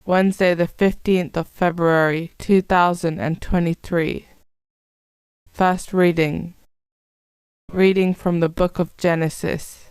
Wednesday the 15th of February 2023. First reading. Reading from the book of Genesis.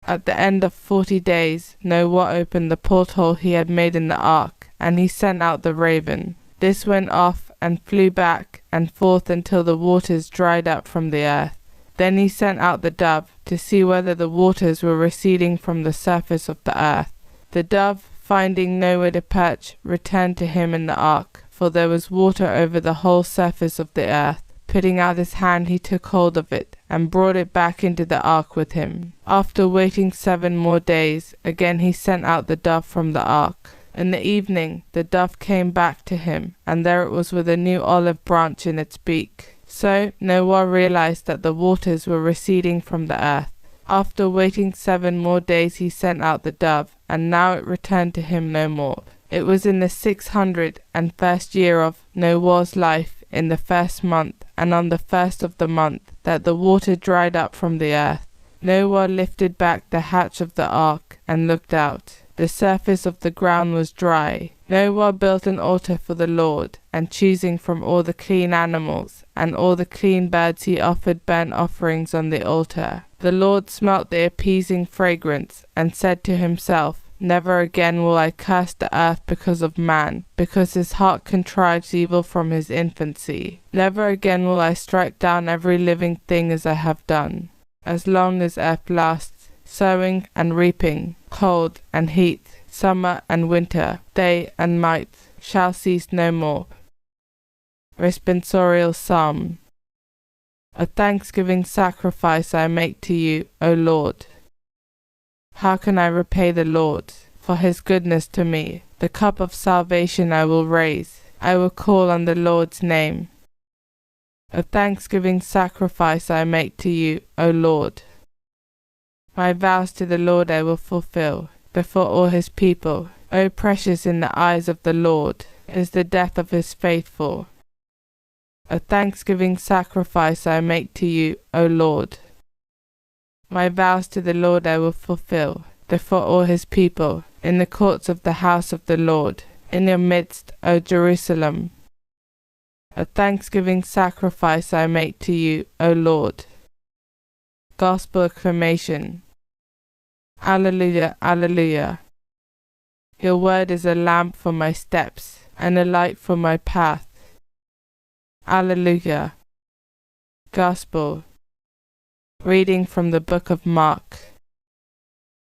At the end of 40 days, Noah opened the porthole he had made in the ark, and he sent out the raven. This went off and flew back and forth until the waters dried up from the earth. Then he sent out the dove to see whether the waters were receding from the surface of the earth. The dove, finding nowhere to perch, returned to him in the ark, for there was water over the whole surface of the earth. Putting out his hand, he took hold of it, and brought it back into the ark with him. After waiting 7 more days, again he sent out the dove from the ark. In the evening the dove came back to him, and there it was with a new olive branch in its beak. So Noah realized that the waters were receding from the earth. After waiting 7 more days he sent out the dove, and now it returned to him no more. It was in the 601st year of Noah's life, in the 1st month, and on the 1st of the month, that the water dried up from the earth. Noah lifted back the hatch of the ark, and looked out. The surface of the ground was dry. Noah built an altar for the Lord, and choosing from all the clean animals and all the clean birds he offered burnt offerings on the altar. The Lord smelt the appeasing fragrance, and said to himself, Never again will I curse the earth because of man, because his heart contrives evil from his infancy. Never again will I strike down every living thing as I have done. As long as earth lasts, sowing and reaping, cold and heat, summer and winter, day and night, shall cease no more. Responsorial Psalm. A thanksgiving sacrifice I make to you, O Lord. How can I repay the Lord for his goodness to me? The cup of salvation I will raise. I will call on the Lord's name. A thanksgiving sacrifice I make to you, O Lord. My vows to the Lord I will fulfill before all his people. O precious in the eyes of the Lord is the death of his faithful. A thanksgiving sacrifice I make to you, O Lord. My vows to the Lord I will fulfill before all his people, in the courts of the house of the Lord, in your midst, O Jerusalem. A thanksgiving sacrifice I make to you, O Lord. Gospel acclamation. Alleluia, alleluia. Your word is a lamp for my steps, and a light for my path. Alleluia. Gospel. Reading from the book of Mark.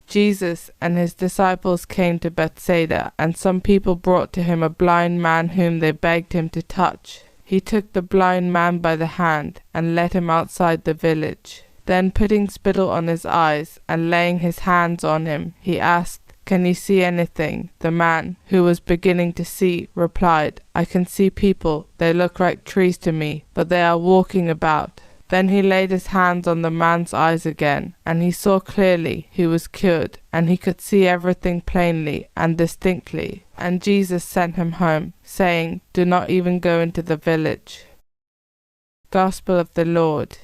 Jesus and his disciples came to Bethsaida, and some people brought to him a blind man whom they begged him to touch. He took the blind man by the hand, and led him outside the village. Then putting spittle on his eyes, and laying his hands on him, he asked, Can you see anything? The man, who was beginning to see, replied, I can see people. They look like trees to me, but they are walking about. Then he laid his hands on the man's eyes again, and he saw clearly. He was cured, and he could see everything plainly and distinctly. And Jesus sent him home, saying, Do not even go into the village. Gospel of the Lord.